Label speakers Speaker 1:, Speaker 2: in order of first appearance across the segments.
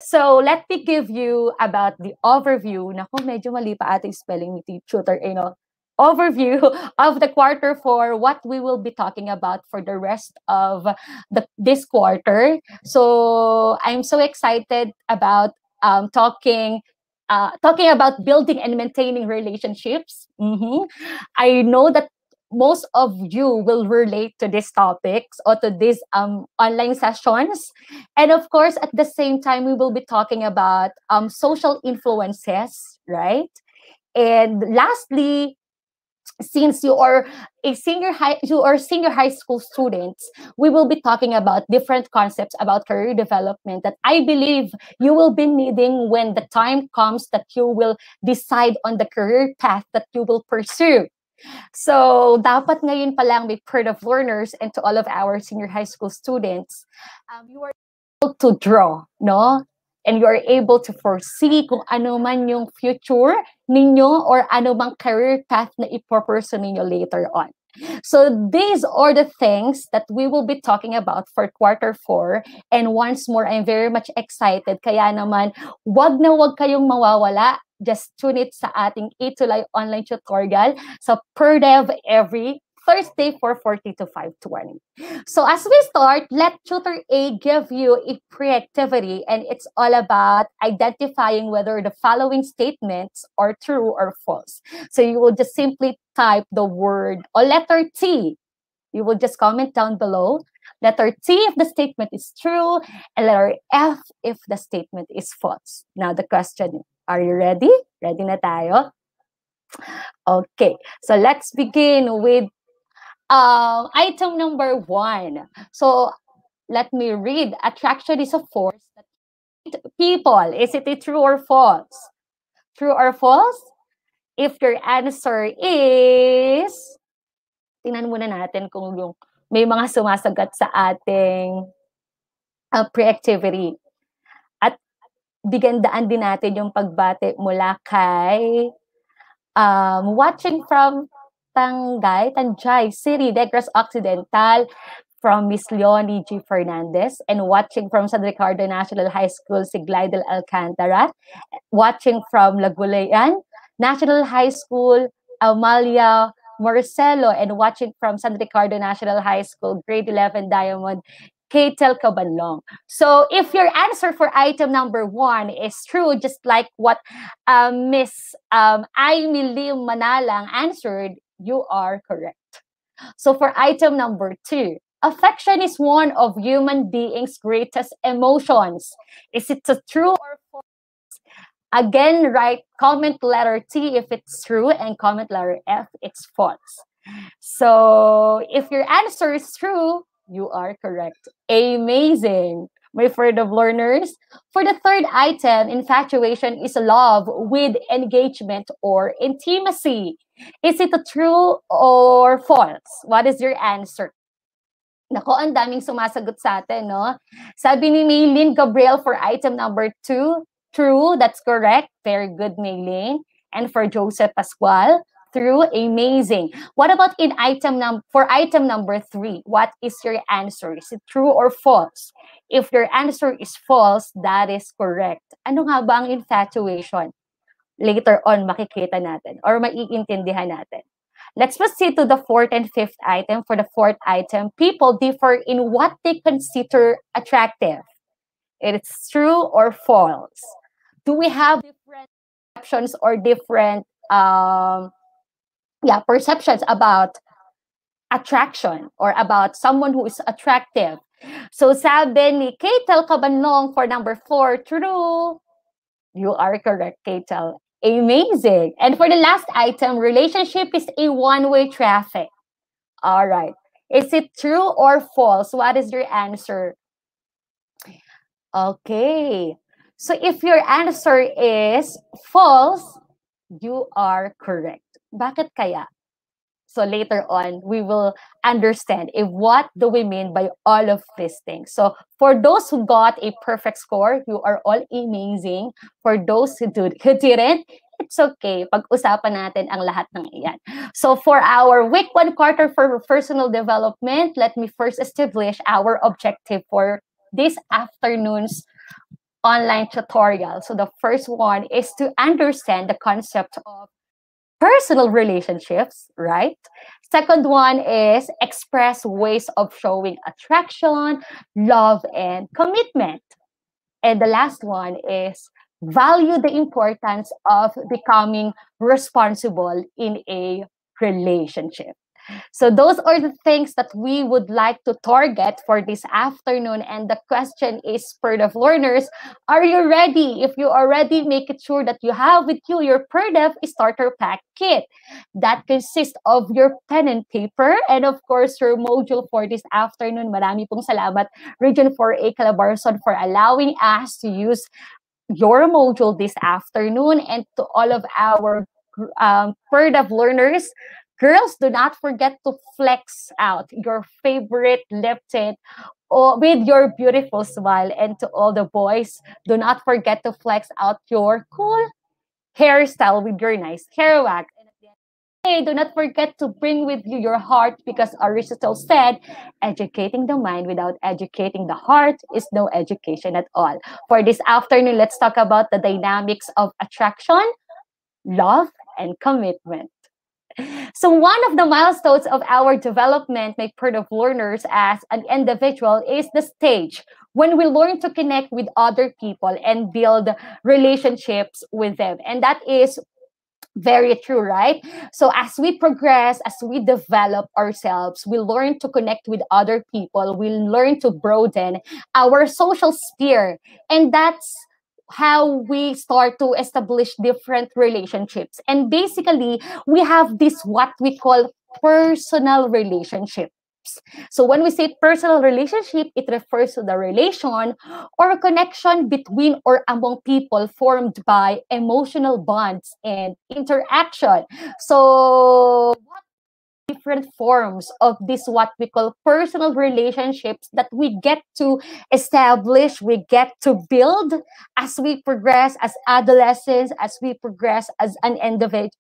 Speaker 1: So let me give you about the overview. Naku, medyo mali pa ating spelling ni tutor, overview of the quarter four, what we will be talking about for the rest of this quarter. So I'm so excited about talking about building and maintaining relationships. I know that most of you will relate to these topics or to these online sessions. And of course, at the same time, we will be talking about social influences, right? And lastly, since you are senior high school students, we will be talking about different concepts about career development that I believe you will be needing when the time comes that you will decide on the career path that you will pursue. So, dapat ngayon pa lang may part of learners and to all of our senior high school students, you are able to draw, no? And you are able to foresee kung ano man yung future ninyo or ano bang career path na ipopursue ninyo later on. So these are the things that we will be talking about for quarter four. And once more, I'm very much excited. Kaya naman, wag na wag kayong mawawala. Just tune it sa ating Itulay online tutorial sa PerDev every Thursday 4:40 to 5:20. So as we start, let Tutor A give you a pre-activity, and it's all about identifying whether the following statements are true or false. So you will just simply type the word or letter T. You will just comment down below. Letter T if the statement is true, and letter F if the statement is false. Now the question, are you ready? Ready na tayo? Okay, so let's begin with item number 1. So let me read. Attraction is a force that people. Is it true or false? True or false? If your answer is, tingnan muna natin kung yung may mga sumasagot sa ating pre-activity. At bigandaan din natin yung pagbati mula kay watching from Tanjay City, Negros Occidental, from Miss Leonie G. Fernandez, and watching from San Ricardo National High School, si Glidel Alcantara, watching from Lagulayan National High School, Amalia Marcelo, and watching from San Ricardo National High School, grade 11 Diamond, Katel Cabanlong. So if your answer for item number 1 is true, just like what Miss Aimee Lim Manalang answered, you are correct. So for item number 2, affection is one of human beings' greatest emotions. Is it a true or false? Again, write comment letter T if it's true and comment letter F if it's false. So if your answer is true, you are correct. Amazing. My friend of learners. For the third item, infatuation is love with engagement or intimacy. Is it a true or false? What is your answer? Nako, ang daming sumasagot sa atin, no? Sabi ni Maylin Gabriel for item number 2, true, that's correct. Very good, Maylin. And for Joseph Pascual, true, amazing. What about for item number 3? What is your answer? Is it true or false? If your answer is false, that is correct. Ano nga ba ang infatuation? Later on, makikita natin or maiintindihan natin. Let's proceed to the fourth and fifth item. For the fourth item, people differ in what they consider attractive. It's true or false? Do we have different perceptions or different perceptions about attraction or about someone who is attractive? So sabi ni Katel Cabanlong for number 4, true. You are correct, Katel. Amazing. And for the last item, relationship is a one-way traffic. All right. Is it true or false? What is your answer? Okay. So if your answer is false, you are correct. Bakit kaya? So later on, we will understand what do we mean by all of these things. So for those who got a perfect score, you are all amazing. For those who didn't, it's okay. Pag-usapan natin ang lahat ng iyan. So for our week 1 quarter for personal development, let me first establish our objective for this afternoon's online tutorial. So the first one is to understand the concept of personal relationships, right? Second one is express ways of showing attraction, love, and commitment. And the last one is value the importance of becoming responsible in a relationship. So those are the things that we would like to target for this afternoon. And the question is for the learners, are you ready? If you are ready, make it sure that you have with you your PERDEF starter pack kit. That consists of your pen and paper and of course your module for this afternoon. Marami pong salamat Region 4A Calabarzon for allowing us to use your module this afternoon, and to all of our PERDEF learners. Girls, do not forget to flex out your favorite lip tint with your beautiful smile. And to all the boys, do not forget to flex out your cool hairstyle with your nice hair wax. Hey, do not forget to bring with you your heart because Aristotle said, educating the mind without educating the heart is no education at all. For this afternoon, let's talk about the dynamics of attraction, love, and commitment. So one of the milestones of our development, my part of learners as an individual, is the stage when we learn to connect with other people and build relationships with them. And that is very true, right? So as we progress, as we develop ourselves, we learn to connect with other people, we learn to broaden our social sphere. And that's how we start to establish different relationships. And basically, we have this what we call personal relationship. So when we say personal relationship, it refers to the relation or a connection between or among people formed by emotional bonds and interaction. So different forms of this what we call personal relationships that we get to establish, we get to build as we progress as adolescents, as we progress as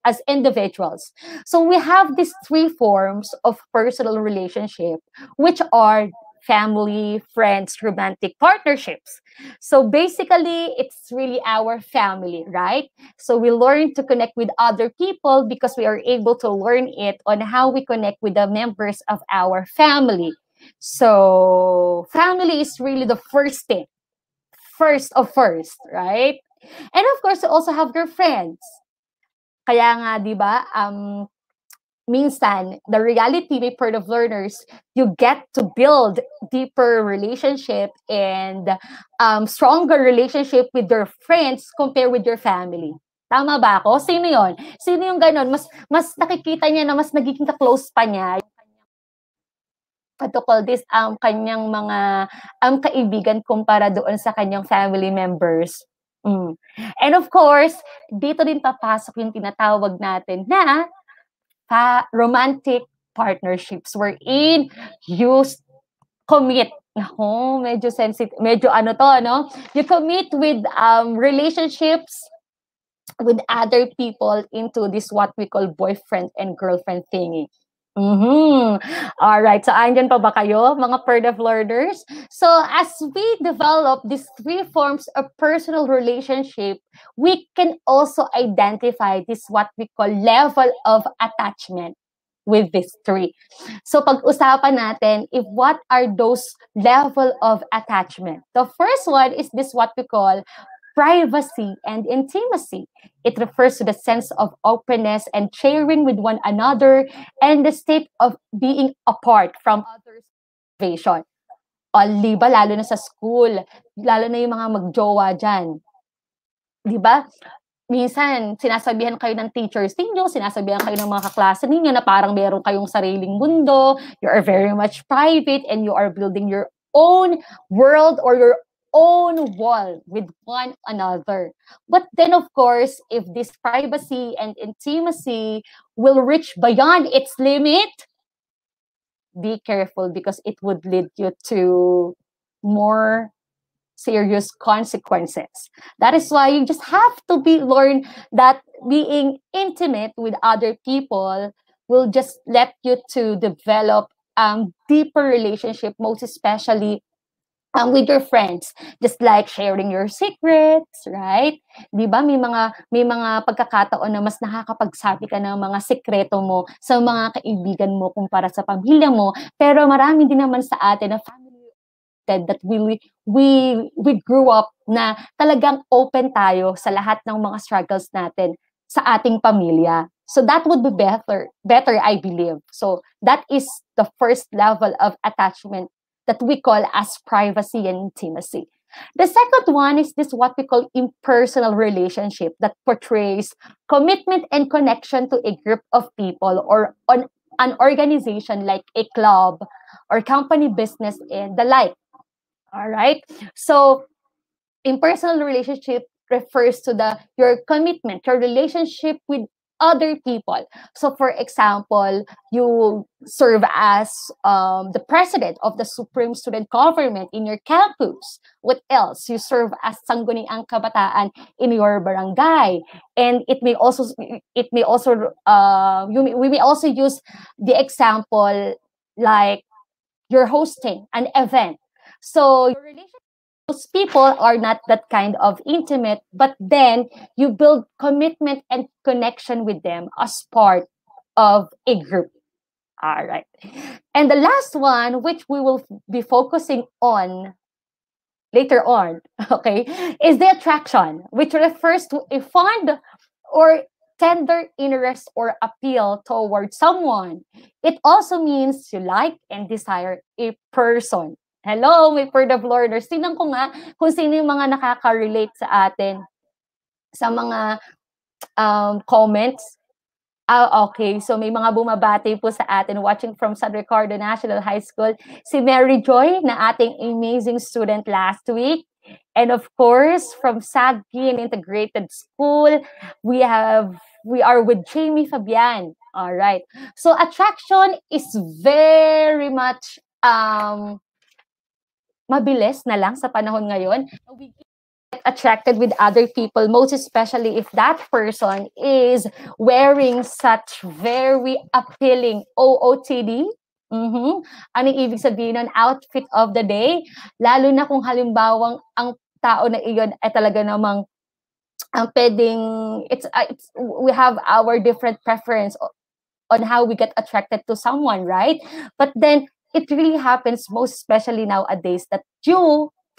Speaker 1: as individuals. So we have these three forms of personal relationship, which are family, friends, romantic partnerships. So basically, it's really our family, right? So we learn to connect with other people because we are able to learn it on how we connect with the members of our family. So family is really the first thing, first of first, right? And of course, you also have your friends. Kaya nga, di ba, minsan, the reality may part of learners, you get to build deeper relationship and stronger relationship with your friends compared with your family. Tama ba ako? Sino yon? Sino yung ganon? Mas nakikita niya na mas nagiging ka-close pa niya what to call this, kanyang mga kaibigan kumpara doon sa kanyang family members. And of course, dito din papasok yung tinatawag natin na romantic partnerships wherein you commit. Nako, medyo sensitive, medyo ano to, no? You commit with relationships with other people into this what we call boyfriend and girlfriend thingy. All right. So, andyan pa ba kayo, mga PERDEF learners? So, as we develop these three forms of personal relationship, we can also identify this what we call level of attachment with these three. So, pag-usapan natin if what are those level of attachment. The first one is this what we call privacy and intimacy. It refers to the sense of openness and sharing with one another and the state of being apart from others' observation. O, di ba, lalo na sa school, lalo na yung mga magjowa dyan. Di ba? Minsan, sinasabihan kayo ng teachers ninyo, sinasabihan kayo ng mga kaklase ninyo na parang meron kayong sariling mundo, you are very much private, and you are building your own world or your own wall with one another. But then, of course, if this privacy and intimacy will reach beyond its limit, be careful because it would lead you to more serious consequences. That is why you just have to learn that being intimate with other people will just let you to develop deeper relationship, most especially with your friends, just like sharing your secrets, right? 'Di ba may mga pagkakataon na mas nakakapagsabi ka ng mga sekreto mo sa mga kaibigan mo kumpara sa pamilya mo, pero marami din naman sa atin na family that we grew up na talagang open tayo sa lahat ng mga struggles natin sa ating pamilya. So that would be better I believe. So that is the first level of attachment that we call as privacy and intimacy. The second one is this what we call impersonal relationship that portrays commitment and connection to a group of people or on an organization like a club or company business and the like. All right. So impersonal relationship refers to your commitment, your relationship with other people. So, for example, you serve as the president of the Supreme Student Government in your campus. What else? You serve as sangguniang kabataan in your barangay, and we may also use the example like you're hosting an event. So your relationship with those people are not that kind of intimate, but then you build commitment and connection with them as part of a group. All right. And the last one, which we will be focusing on later on, okay, is the attraction, which refers to a fond or tender interest or appeal towards someone. It also means you like and desire a person. Hello, may word of learners. Tingnan ko nga kung sino yung mga nakaka-relate sa atin sa mga comments. Okay. So may mga bumabati po sa atin watching from San Ricardo National High School. Si Mary Joy na ating amazing student last week. And of course, from Sagin Integrated School, we are with Jamie Fabian. All right. So attraction is very much mabilis na lang sa panahon ngayon. We get attracted with other people, most especially if that person is wearing such very appealing OOTD. Ano ibig sabihin ng outfit of the day? Lalo na kung halimbawang ang tao na iyon ay talaga namang pwedeng, we have our different preference on how we get attracted to someone, right? But then, it really happens most especially nowadays that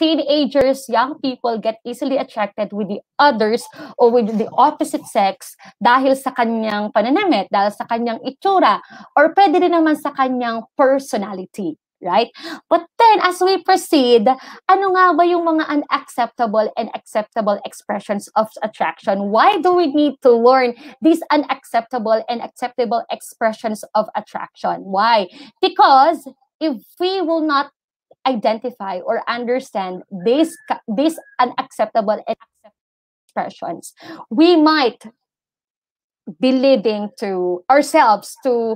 Speaker 1: teenagers, young people get easily attracted with the others or with the opposite sex dahil sa kanyang pananamit, dahil sa kanyang itsura, or pwede din naman sa kanyang personality, right? But then, as we proceed, ano nga ba yung mga unacceptable and acceptable expressions of attraction? Why do we need to learn these unacceptable and acceptable expressions of attraction? Why? Because if we will not identify or understand these unacceptable and acceptable expressions, we might be leading to ourselves to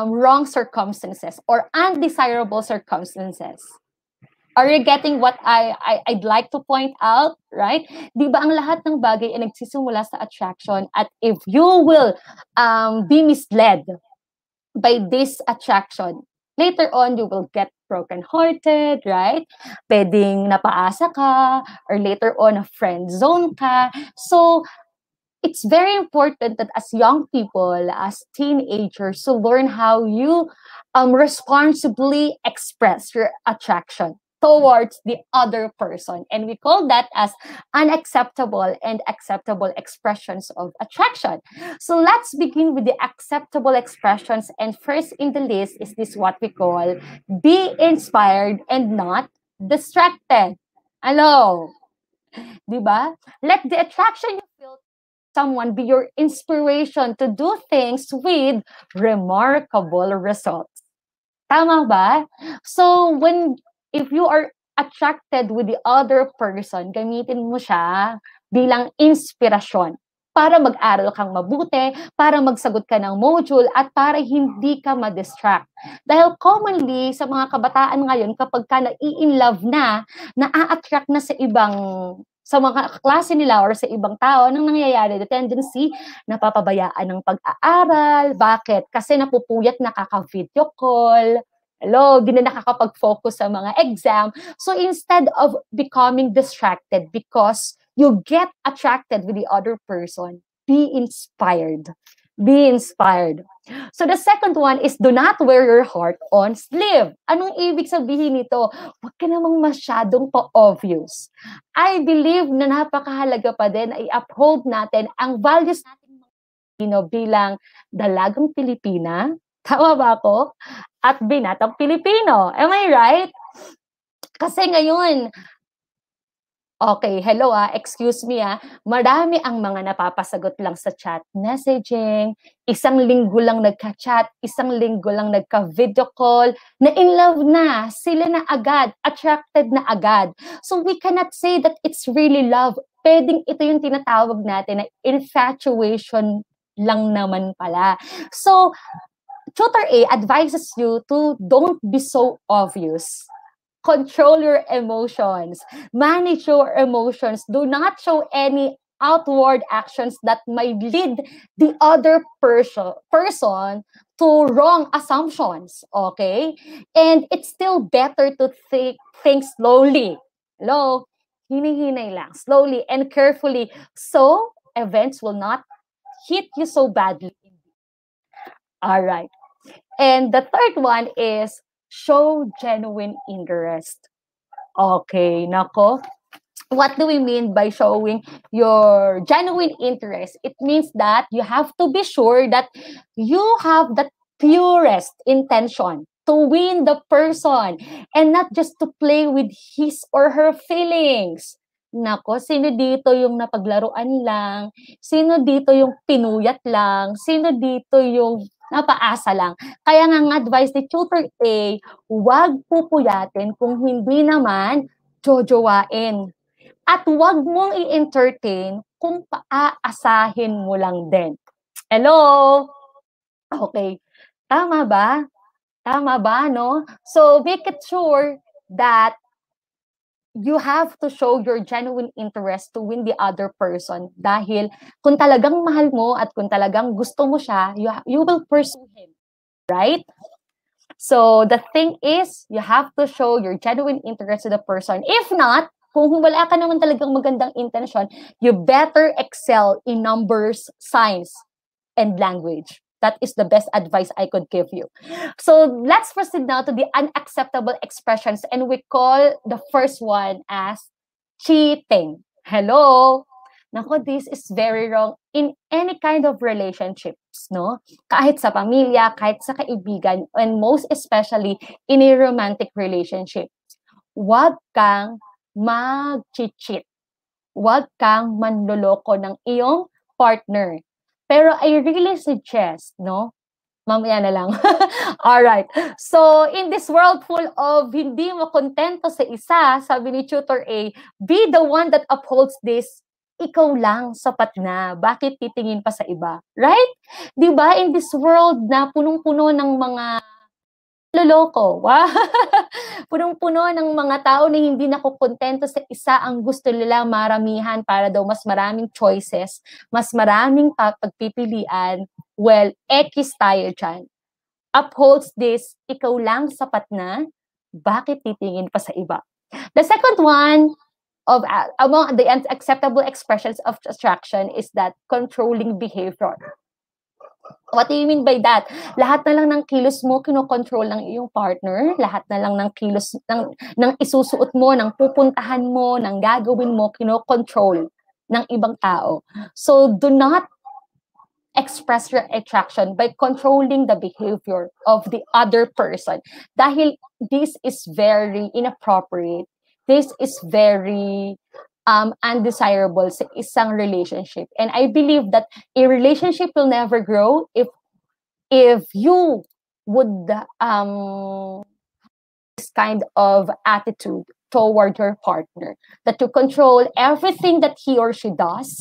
Speaker 1: wrong circumstances or undesirable circumstances. Are you getting what I'd like to point out, right? Di ba ang lahat ng bagay ay nagsisimula sa attraction, at if you will be misled by this attraction, later on you will get broken-hearted, right? Pwedeng napaasa ka, or later on friend zone ka. So it's very important that as young people, as teenagers, to learn how you responsibly express your attraction towards the other person. And we call that as unacceptable and acceptable expressions of attraction. So let's begin with the acceptable expressions. And first in the list is this what we call be inspired and not distracted. Hello? Diba? Let the attraction you feel someone be your inspiration to do things with remarkable results. Tama ba? So if you are attracted with the other person, gamitin mo siya bilang inspirasyon para mag-aral kang mabuti, para magsagot ka ng module, at para hindi ka ma-distract. Dahil commonly, sa mga kabataan ngayon, kapag ka na-i-inlove na, na-attract na sa mga klase nila or sa ibang tao, nang nangyayari, the tendency, napapabayaan ng pag-aaral. Bakit? Kasi napupuyat nakaka-video call, Hello, di na nakakapag-focus sa mga exam. So instead of becoming distracted because you get attracted with the other person, be inspired. Be inspired. So the second one is do not wear your heart on sleeve. Anong ibig sabihin nito? Huwag ka namang masyadong pa-obvious. I believe na napakahalaga pa din ay uphold natin ang values natin bilang dalagang Pilipina. Tama ba ako? At binatang Pilipino. Am I right? Kasi ngayon, okay, hello excuse me marami ang mga napapasagot lang sa chat messaging, isang linggo lang nagka-chat, isang linggo lang nagka-video call, na in love na, sila na agad, attracted na agad. So we cannot say that it's really love. Pwedeng ito yung tinatawag natin na infatuation lang naman pala. So, Tutor A advises you to don't be so obvious. Control your emotions. Manage your emotions. Do not show any outward actions that might lead the other person to wrong assumptions. Okay? And it's still better to think slowly. Hello? Hinihinay lang. Slowly and carefully. So, events will not hit you so badly. All right. And the third one is show genuine interest. Okay, nako. What do we mean by showing your genuine interest? It means that you have to be sure that you have the purest intention to win the person and not just to play with his or her feelings. Nako, sino dito yung napaglaruan lang? Sino dito yung pinuyat lang? Sino dito yung napaasa lang? Kaya nga ang advice ni Tutor A, huwag pupuyatin kung hindi naman jojowain. At huwag mong i-entertain kung paaasahin mo lang din. Hello? Okay. Tama ba? Tama ba, no? So, make it sure that you have to show your genuine interest to win the other person. Dahil kung talagang mahal mo at kung talagang gusto mo siya, you will pursue him. Right? So, the thing is, you have to show your genuine interest to the person. If not, kung wala ka naman talagang magandang intention, you better excel in numbers, science, and language. That is the best advice I could give you. So let's proceed now to the unacceptable expressions, and we call the first one as cheating. Hello? Nako, this is very wrong in any kind of relationships, no? Kahit sa pamilya, kahit sa kaibigan, and most especially in a romantic relationship. Huwag kang mag-cheat. Huwag kang manloloko ng iyong partner. Pero I really suggest, no? Mamaya na lang. Alright. So, in this world full of hindi mo kontento sa isa, sabi ni Tutor A, be the one that upholds this. Ikaw lang, sapat na. Bakit titingin pa sa iba? Right? Diba? In this world na punong-puno ng mga loloko. Wow. Punong-puno ng mga tao na hindi nakukontento sa isa, ang gusto nila maramihan para daw mas maraming choices, mas maraming pagpipilian. Well, X tayo dyan. Upholds this, ikaw lang sapat na, bakit titingin pa sa iba? The second one of among the unacceptable expressions of attraction is that controlling behavior. What do you mean by that? Lahat na lang ng kilos mo, kinokontrol ng iyong partner. Lahat na lang ng kilos, ng isusuot mo, ng pupuntahan mo, ng gagawin mo, kinokontrol ng ibang tao. So, do not express your attraction by controlling the behavior of the other person. Dahil this is very inappropriate. This is very undesirable sa isang relationship. And I believe that a relationship will never grow if you would this kind of attitude toward your partner, that you control everything that he or she does,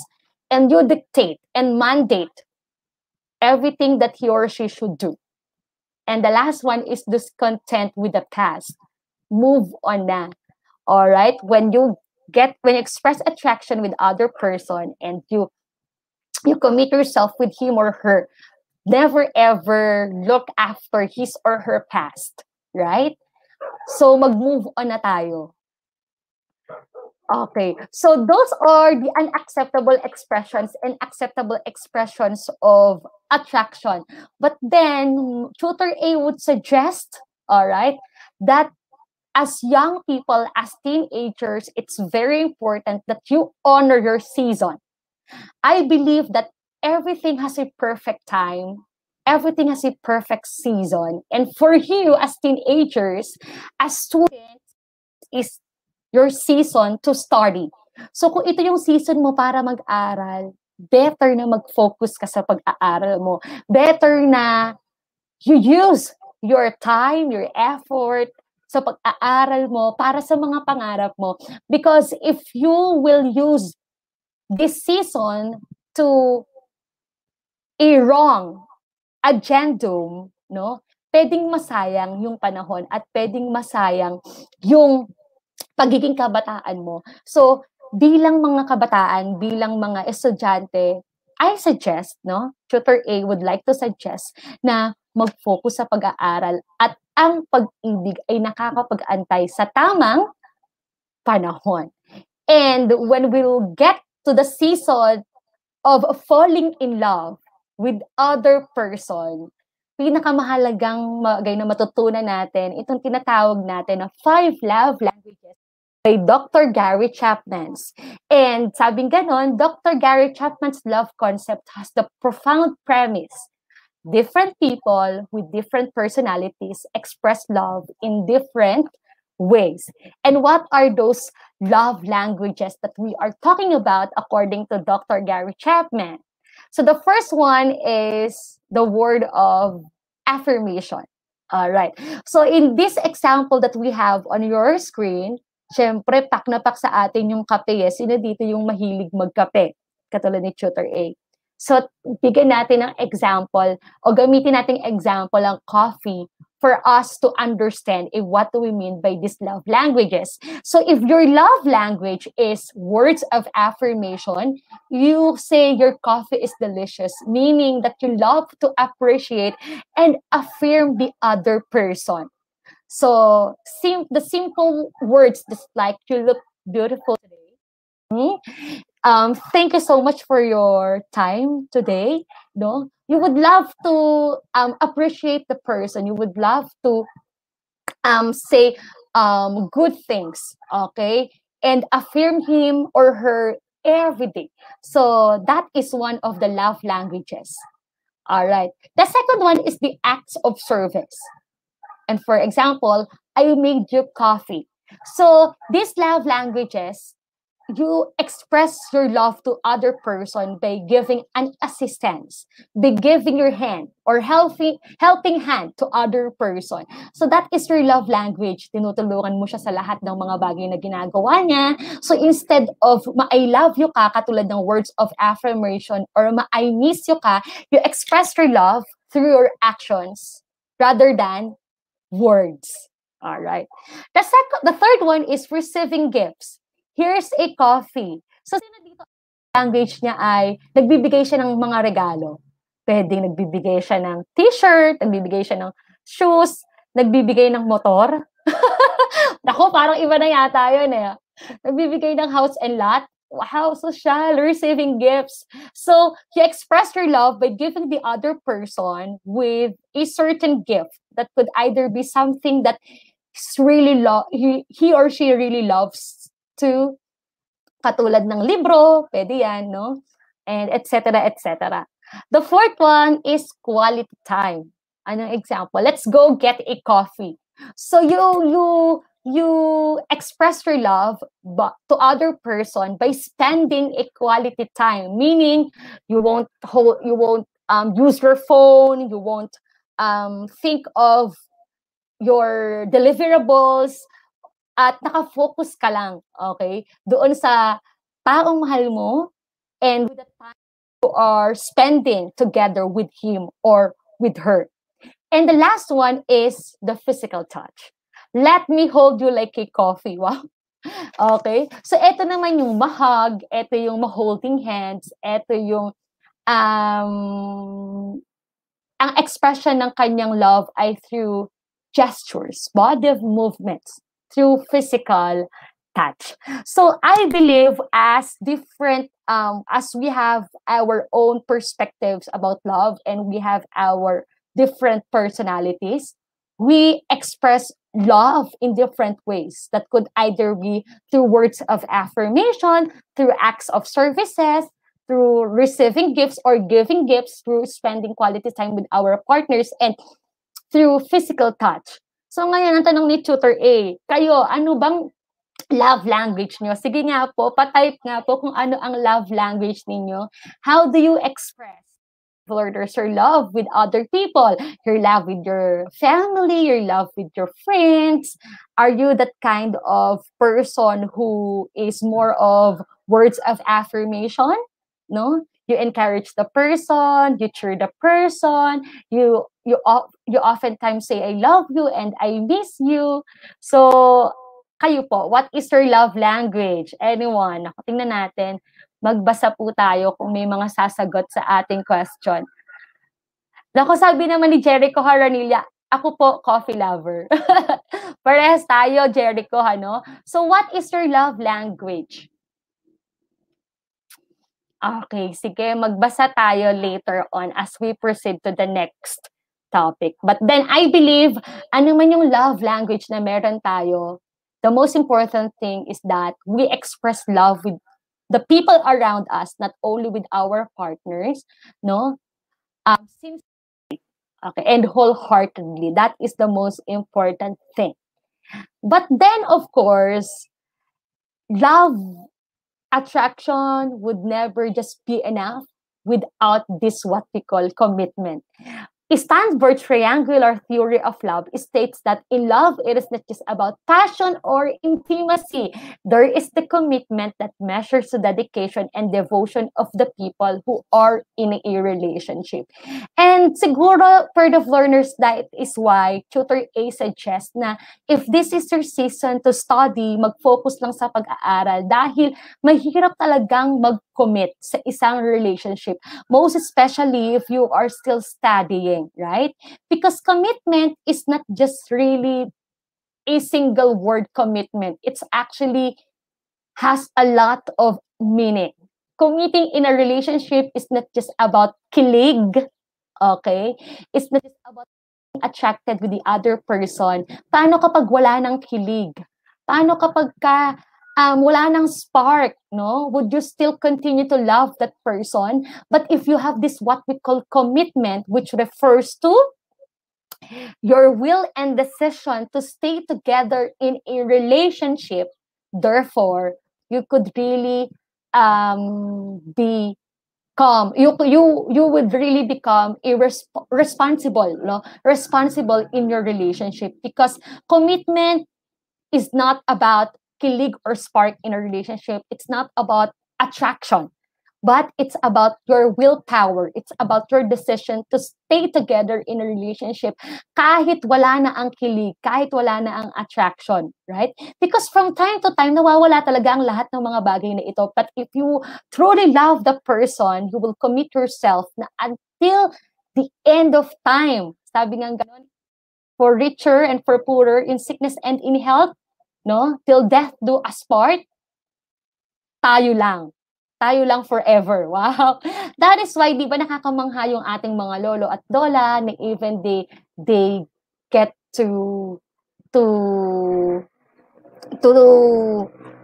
Speaker 1: and you dictate and mandate everything that he or she should do. And the last one is discontent with the past. Move on na. All right? When you express attraction with other person and you commit yourself with him or her, never ever look after his or her past. right? So, mag-move on na tayo. Okay. So, those are the unacceptable expressions and acceptable expressions of attraction. But then, Tutor A would suggest, all right, that as young people, as teenagers, it's very important that you honor your season. I believe that everything has a perfect time. Everything has a perfect season. And for you as teenagers, as students, is your season to study. So kung ito yung season mo para mag-aral, better na mag-focus ka sa pag-aaral mo. Better na you use your time, your effort sa pag-aaral mo para sa mga pangarap mo. Because if you will use this season to a wrong agendum, no? Pwedeng masayang yung panahon at pwedeng masayang yung pagiging kabataan mo. So, bilang mga kabataan, bilang mga estudyante, I suggest, no? Tutor A would like to suggest na mag-focus sa pag-aaral at ang pag-ibig ay nakakapag-antay sa tamang panahon. And when we'll get to the season of falling in love with other person, pinakamahalagang bagay na matutunan natin, itong tinatawag natin na 5 love languages by Dr. Gary Chapman. And sabing ganon, Dr. Gary Chapman's love concept has the profound premise. Different people with different personalities express love in different ways. And what are those love languages that we are talking about according to Dr. Gary Chapman? So the first one is the word of affirmation. All right. So in this example that we have on your screen, syempre, pak na pak sa atin yung kape. Sino dito yung mahilig magkape? Katulad ni Tutor A. So, bigyan natin ng example o gamitin natin example ang coffee for us to understand what do we mean by these love languages. So, if your love language is words of affirmation, you say your coffee is delicious, meaning that you love to appreciate and affirm the other person. So, the simple words just like you look beautiful today. Thank you so much for your time today. No, you would love to appreciate the person. You would love to say good things, okay, and affirm him or her every day. So that is one of the love languages. All right. The second one is the acts of service. And for example, I made you coffee. So these love languages, you express your love to other person by giving an assistance, by giving your hand or helping hand to other person. So that is your love language. Tinutulungan mo siya sa lahat ng mga bagay na ginagawa niya. So instead of ma-I love you ka, katulad ng words of affirmation, or ma-I miss you ka, you express your love through your actions rather than words. All right. The third one is receiving gifts. Here's a coffee. So, sino dito language niya ay nagbibigay siya ng mga regalo. Pwedeng nagbibigay siya ng t-shirt, nagbibigay siya ng shoes, nagbibigay ng motor. Naku, parang iba na yata yun eh. Nagbibigay ng house and lot. Wow, social, receiving gifts. So, you express your love by giving the other person with a certain gift that could either be something that he or she really loves to, katulad ng libro, pwede yan, no? And etc., etc. The fourth one is quality time. Anong example? Let's go get a coffee. So you express your love to other person by spending a quality time, meaning you won't use your phone, you won't think of your deliverables, at nakafocus ka lang, okay, doon sa taong mahal mo and with the time you are spending together with him or with her. And the last one is the physical touch. Let me hold you like a coffee. Wow. Okay? So, ito naman yung mahug, ito yung ma-holding hands, ito yung ang expression ng kanyang love ay through gestures, body movements, through physical touch. So I believe as we have our own perspectives about love and we have our different personalities, we express love in different ways that could either be through words of affirmation, through acts of services, through receiving gifts or giving gifts, through spending quality time with our partners, and through physical touch. So ngayon, ang tanong ni Tutor A, kayo, ano bang love language nyo? Sige nga po, patype nga po kung ano ang love language ninyo. How do you express learners your love with other people, your love with your family, your love with your friends? Are you that kind of person who is more of words of affirmation? No, you encourage the person, you cheer the person, you oftentimes say I love you and I miss you. So kayo po, what is your love language? Anyone? Ako, tingnan natin. Magbasa po tayo kung may mga sasagot sa ating question. Naku, sabi naman ni Jericho Haranilla, ako po, coffee lover. Parehas tayo, Jericho, ano? So, what is your love language? Okay, sige, magbasa tayo later on as we proceed to the next topic. But then, I believe, ano man yung love language na meron tayo, the most important thing is that we express love with the people around us, not only with our partners, no? Sincerely, okay, and wholeheartedly. That is the most important thing. But then, of course, love attraction would never just be enough without this what we call commitment. Stanford triangular theory of love states that in love, it is not just about passion or intimacy. There is the commitment that measures the dedication and devotion of the people who are in a relationship. And siguro, part of learners, that is why Tutor A suggests na if this is your season to study, mag-focus lang sa pag-aaral dahil mahirap talagang mag-commit sa isang relationship. Most especially if you are still studying, right? Because commitment is not just really a single word commitment. It's actually has a lot of meaning. Committing in a relationship is not just about kilig, okay? It's not just about being attracted with the other person. Paano kapag wala ng kilig? Paano kapag wala nang spark, no? Would you still continue to love that person? But if you have this what we call commitment, which refers to your will and decision to stay together in a relationship, therefore, you could really become you would really become responsible, no? Responsible in your relationship, because commitment is not about kilig or spark in a relationship. It's not about attraction, but it's about your willpower. It's about your decision to stay together in a relationship kahit wala na ang kilig, kahit wala na ang attraction, right? Because from time to time, nawawala talaga ang lahat ng mga bagay na ito. But if you truly love the person, you will commit yourself na until the end of time. Sabi nga ganun, for richer and for poorer, in sickness and in health, no? Till death do us part, tayo lang. Tayo lang forever. Wow. That is why, di ba nakakamangha yung ating mga lolo at lola na even they get to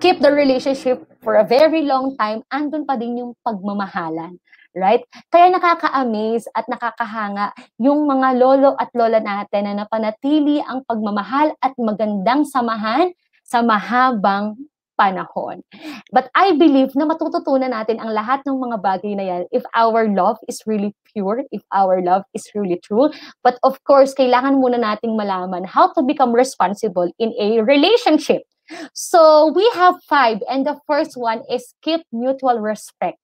Speaker 1: keep the relationship for a very long time, andun pa din yung pagmamahalan. Right? Kaya nakaka-amaze at nakakahanga yung mga lolo at lola natin na napanatili ang pagmamahal at magandang samahan sa mahabang panahon. But I believe na matututunan natin ang lahat ng mga bagay na yan if our love is really pure, if our love is really true. But of course, kailangan muna nating malaman how to become responsible in a relationship. So we have 5, and the first one is keep mutual respect,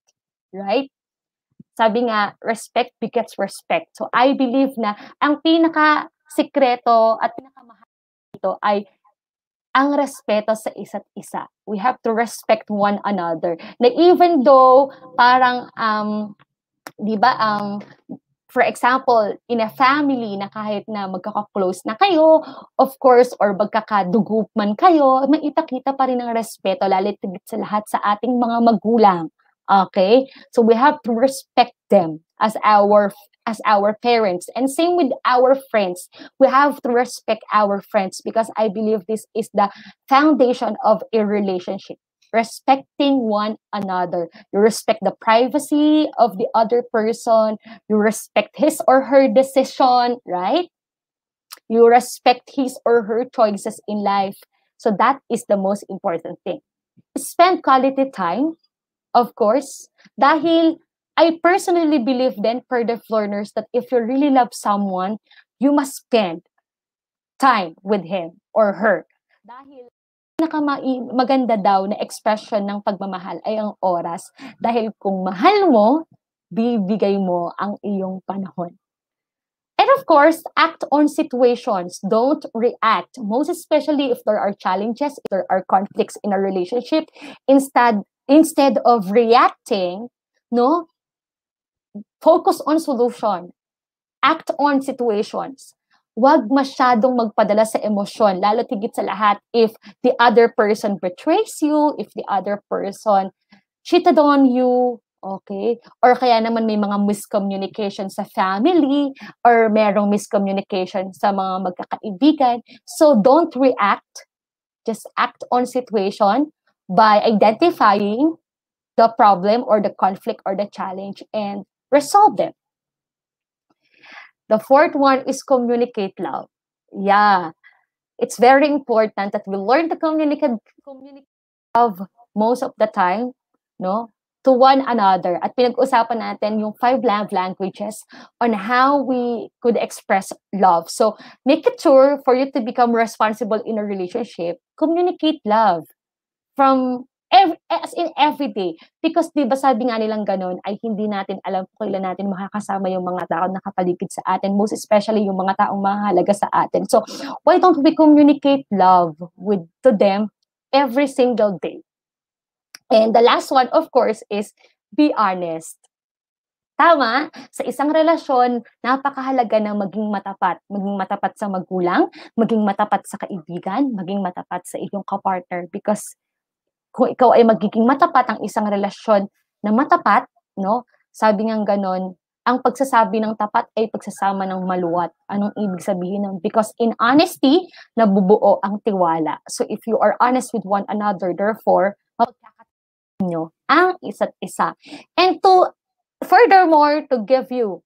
Speaker 1: right? Sabi nga, respect begets respect. So I believe na ang pinaka-sikreto at pinakamahal dito ay ang respeto sa isa't isa. We have to respect one another. Na even though parang, di ba, For example, in a family na kahit na magkaka-close na kayo, of course, or magkakadugo man kayo, maipakita pa rin ang respeto, lalo tigit sa lahat sa ating mga magulang. Okay? So we have to respect them as our parents. And same with our friends. We have to respect our friends because I believe this is the foundation of a relationship. Respecting one another. You respect the privacy of the other person. You respect his or her decision, right? You respect his or her choices in life. So that is the most important thing. Spend quality time, of course. Dahil I personally believe then per the learners that if you really love someone, you must spend time with him or her. Dahil maganda daw na expression ng pagmamahal ay ang oras. Dahil kung mahal mo, bibigay mo ang iyong panahon. And of course, act on situations. Don't react. Most especially if there are challenges, if there are conflicts in a relationship. Instead of reacting, no, focus on solution. Act on situations. Huwag masyadong magpadala sa emosyon, lalo tigit sa lahat if the other person betrays you, if the other person cheated on you, okay? Or kaya naman may mga miscommunication sa family, or merong miscommunication sa mga magkakaibigan. So don't react, just act on situation by identifying the problem or the conflict or the challenge and resolve them. The fourth one is communicate love. Yeah, it's very important that we learn to communicate love most of the time, no, to one another. At pinag-usapan natin yung 5 love languages on how we could express love. So make it sure for you to become responsible in a relationship, communicate love from as in every day. Because di ba sabi nga nilang ganun, ay hindi natin alam kung kailan natin makakasama yung mga tao na nakapaligid sa atin, most especially yung mga taong mahalaga sa atin. So, why don't we communicate love to them every single day? And the last one, of course, is be honest. Tama, sa isang relasyon, napakahalaga na maging matapat. Maging matapat sa magulang, maging matapat sa kaibigan, maging matapat sa iyong kapartner. Because kung ikaw ay magiging matapat ang isang relasyon na matapat, no? Sabi nga ganon, ang pagsasabi ng tapat ay pagsasama ng maluwat. Anong ibig sabihin ng? Because in honesty, nabubuo ang tiwala. So if you are honest with one another, therefore, mapagkakataon nyo ang isa't isa. And furthermore, to give you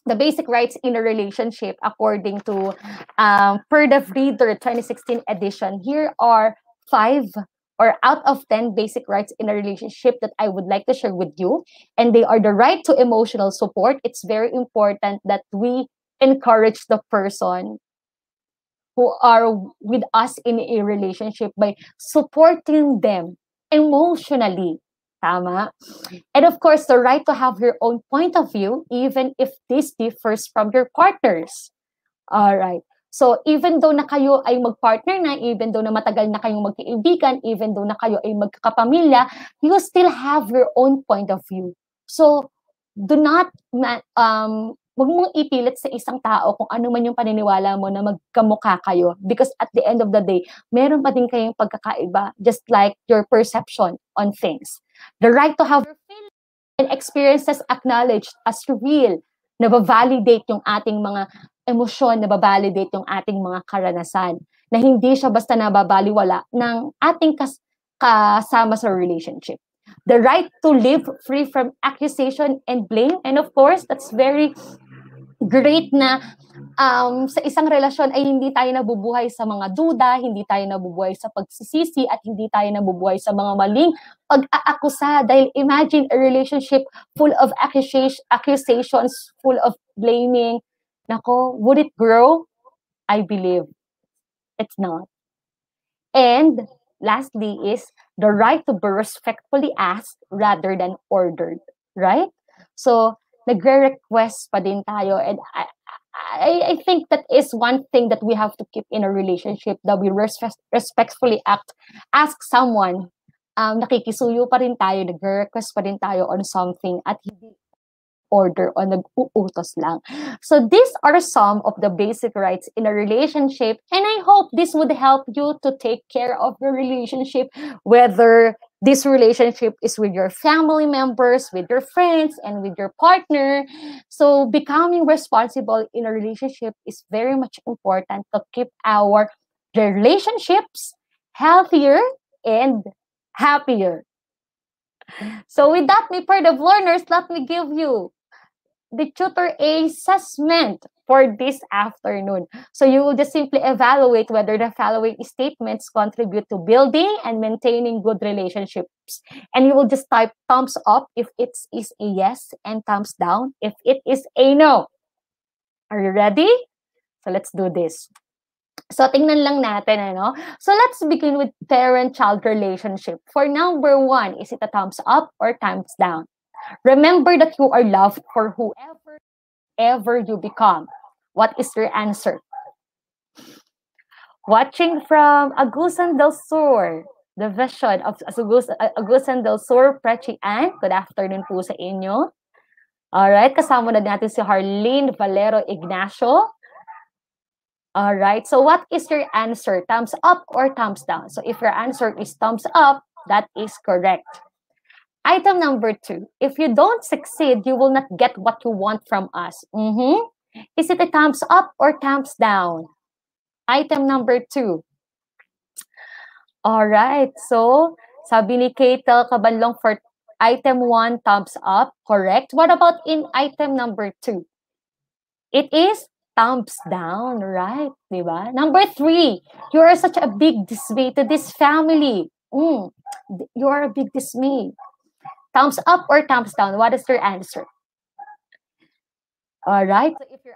Speaker 1: the basic rights in a relationship according to per the Reader 2016 edition, here are 5 or out of 10 basic rights in a relationship that I would like to share with you. And they are the right to emotional support. It's very important that we encourage the person who are with us in a relationship by supporting them emotionally. Tama? And of course, the right to have your own point of view, even if this differs from your partner's. All right. So, even though na kayo ay magpartner na, even though na matagal na kayong magkaibigan, even though na kayo ay magkakapamilya, you still have your own point of view. So, do not, wag mong ipilit sa isang tao kung ano man yung paniniwala mo na magkamukha kayo. Because at the end of the day, meron pa din kayong pagkakaiba, just like your perception on things. The right to have your feelings and experiences acknowledged as real, nabavalidate yung ating mga emosyon, nababalidate yung ating mga karanasan, na hindi siya basta nababaliwala ng ating kasama sa relationship. The right to live free from accusation and blame. And of course, that's very great na sa isang relasyon ay hindi tayo nabubuhay sa mga duda, hindi tayo nabubuhay sa pagsisisi, at hindi tayo nabubuhay sa mga maling pag-aakusa. Dahil imagine a relationship full of accusations, full of blaming. Nako, would it grow? I believe it's not. And lastly is the right to be respectfully asked rather than ordered, right? So, nagre-request pa din tayo, and I think that is one thing that we have to keep in a relationship, that we respectfully ask someone, nakikisuyo pa rin tayo, nagre-request pa rin tayo on something, at hindi order o nag-uutos lang. So these are some of the basic rights in a relationship, and I hope this would help you to take care of your relationship, whether this relationship is with your family members, with your friends, and with your partner. So becoming responsible in a relationship is very much important to keep our relationships healthier and happier. So with that, my part of learners, let me give you the tutor assessment for this afternoon. So you will just simply evaluate whether the following statements contribute to building and maintaining good relationships. And you will just type thumbs up if it is a yes and thumbs down if it is a no. Are you ready? So let's do this. So tingnan lang natin, ano? So let's begin with parent-child relationship. For number 1, is it a thumbs up or thumbs down? Remember that you are loved for whoever ever you become. What is your answer? Watching from Agusan del Sur, the vision of Agusan del Sur, Prechi Ann. Good afternoon po sa inyo. Alright, kasama na natin si Harleen Valero Ignacio. Alright, so what is your answer? Thumbs up or thumbs down? So if your answer is thumbs up, that is correct. Item number 2, if you don't succeed, you will not get what you want from us. Is it a thumbs up or thumbs down? Item number 2. Alright, so sabi ni Katel Cabanlong for item 1, thumbs up, correct. What about in item number 2? It is thumbs down, right? Diba? Number 3, you are such a big dismay to this family. You are a big dismay. Thumbs up or thumbs down? What is your answer? All right. So if your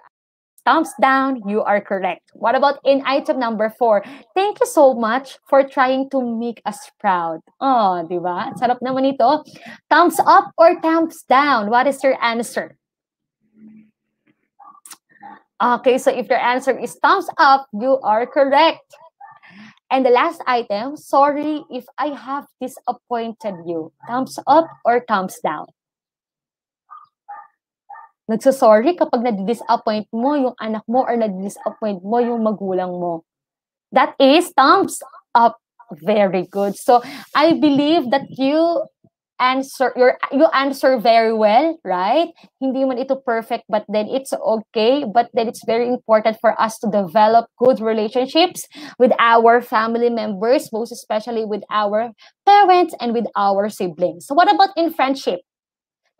Speaker 1: thumbs down, you are correct. What about in item number 4? Thank you so much for trying to make us proud. Oh, di ba? Sarap naman ito. Thumbs up or thumbs down? What is your answer? Okay, so if your answer is thumbs up, you are correct. And the last item, sorry if I have disappointed you. Thumbs up or thumbs down? Nagsasorry kapag na-disappoint mo yung anak mo or na-disappoint mo yung magulang mo. That is thumbs up. Very good. So I believe that you answer very well, right? Hindi man ito perfect, but then it's okay. But then it's very important for us to develop good relationships with our family members, most especially with our parents and with our siblings. So what about in friendship?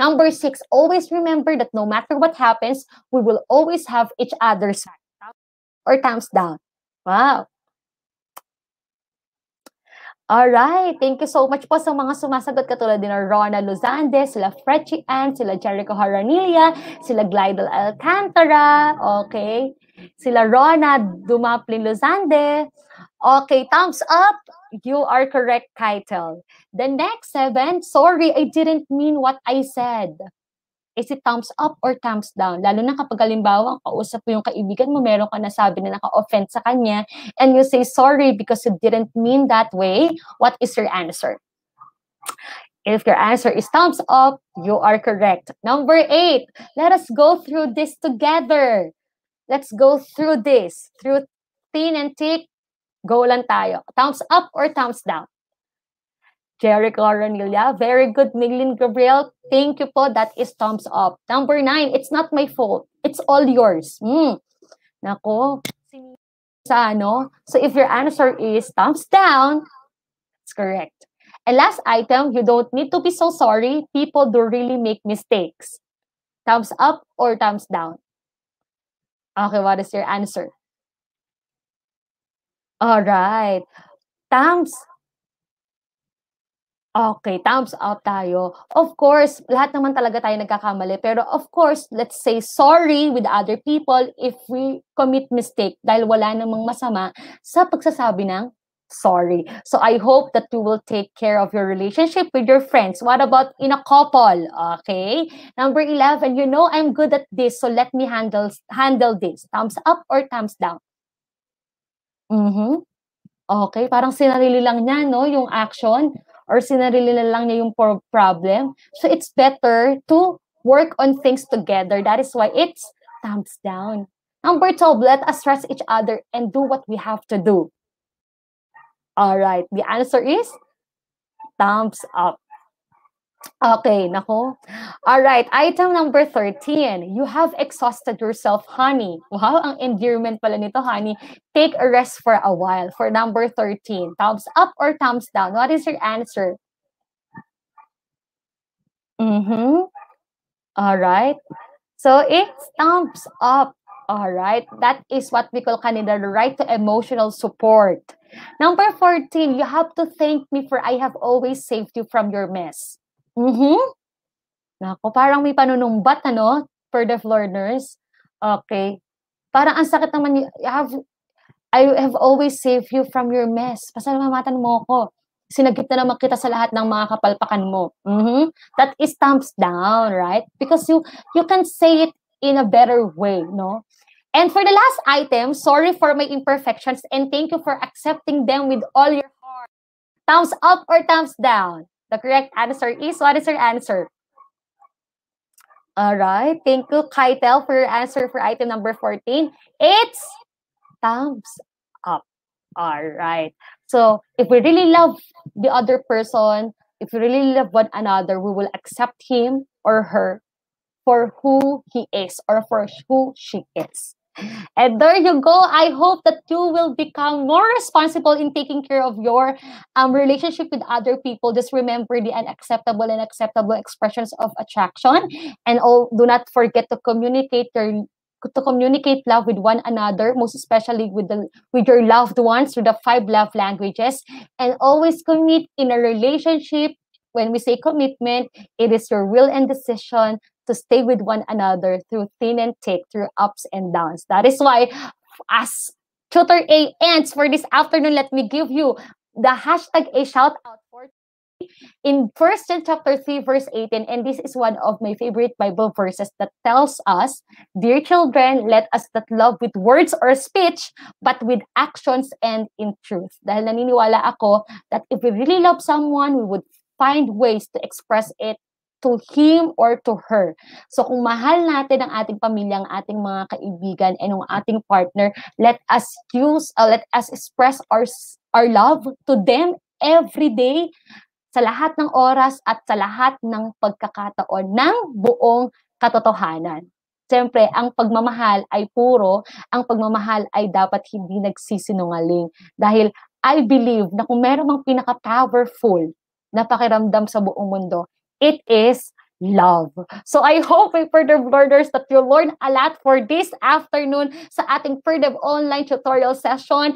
Speaker 1: Number 6, always remember that no matter what happens, we will always have each other's back. Or thumbs down. Wow. Alright, thank you so much po sa mga sumasagot katulad din ng Rona Luzande, sila Frechi Ann, sila Jericho Haranilia, sila Glidel Alcantara, okay, sila Rona Dumaplin Luzande. Okay, thumbs up. You are correct, Kaitel. The next 7, sorry, I didn't mean what I said. Is it thumbs up or thumbs down? Lalo na kapag halimbawa, kausap mo yung kaibigan mo, meron ka nasabi na naka-offend sa kanya, and you say sorry because you didn't mean that way. What is your answer? If your answer is thumbs up, you are correct. Number 8, let us go through this together. Let's go through this. Through thin and thick, go lang tayo. Thumbs up or thumbs down? Jericho Ranilia, very good. Miglin Gabriel, thank you po. That is thumbs up. Number 9, it's not my fault. It's all yours. Nako. Sa ano? So if your answer is thumbs down, that's correct. And last item, you don't need to be so sorry. People do really make mistakes. Thumbs up or thumbs down? Okay, what is your answer? All right. Okay, thumbs up tayo. Of course, lahat naman talaga tayo nagkakamali. Pero of course, let's say sorry with other people if we commit mistake dahil wala namang masama sa pagsasabi ng sorry. So I hope that you will take care of your relationship with your friends. What about in a couple? Okay. Number 11, you know I'm good at this, so let me handle this. Thumbs up or thumbs down? Okay, parang sinarili lang niya, no, yung action, or sinarili lang niya yung problem. So it's better to work on things together. That is why it's thumbs down. Number 12, let us trust each other and do what we have to do. All right. The answer is thumbs up. Okay, nako. All right, item number 13. You have exhausted yourself, honey. Wow, ang endearment pala nito, honey. Take a rest for a while. For number 13, thumbs up or thumbs down? What is your answer? Mm-hmm. All right. So it's thumbs up. All right. That is what we call kanina the right to emotional support. Number 14, you have to thank me for I have always saved you from your mess. Mm-hmm. Naku, parang may panunumbat, ano, for the learners. Okay. Parang ang sakit naman, I have always saved you from your mess. Pasalamatan mo ko. Sinagip na naman kita sa lahat ng mga kapalpakan mo. Mm-hmm. That is thumbs down, right? Because you can say it in a better way, no? And for the last item, sorry for my imperfections and thank you for accepting them with all your heart. Thumbs up or thumbs down? The correct answer is, what is your answer? All right. Thank you, Kaitel, for your answer for item number 14. It's thumbs up. All right. So if we really love the other person, if we really love one another, we will accept him or her for who he is or for who she is. And there you go. I hope that you will become more responsible in taking care of your relationship with other people. Just remember the unacceptable and acceptable expressions of attraction, and do not forget to communicate love with one another, most especially with your loved ones through the 5 love languages, and always commit in a relationship. When we say commitment, it is your will and decision to stay with one another through thin and thick, through ups and downs. That is why, as Tutor A ends for this afternoon, let me give you the hashtag A shout out for in 1 John chapter 3, verse 18, and this is one of my favorite Bible verses that tells us, dear children, let us not love with words or speech, but with actions and in truth. Dahil naniniwala ako that if we really love someone, we would find ways to express it to him or to her. So kung mahal natin ang ating pamilya, ang ating mga kaibigan, and ang ating partner, let us express our love to them every day, sa lahat ng oras at sa lahat ng pagkakataon ng buong katotohanan. Siyempre, ang pagmamahal ay puro, ang pagmamahal ay dapat hindi nagsisinungaling. Dahil I believe na kung meron mang pinaka-powerful na pakiramdam sa buong mundo, it is love. So I hope, my Ferdev learners, that you learn a lot for this afternoon sa ating Ferdev online tutorial session.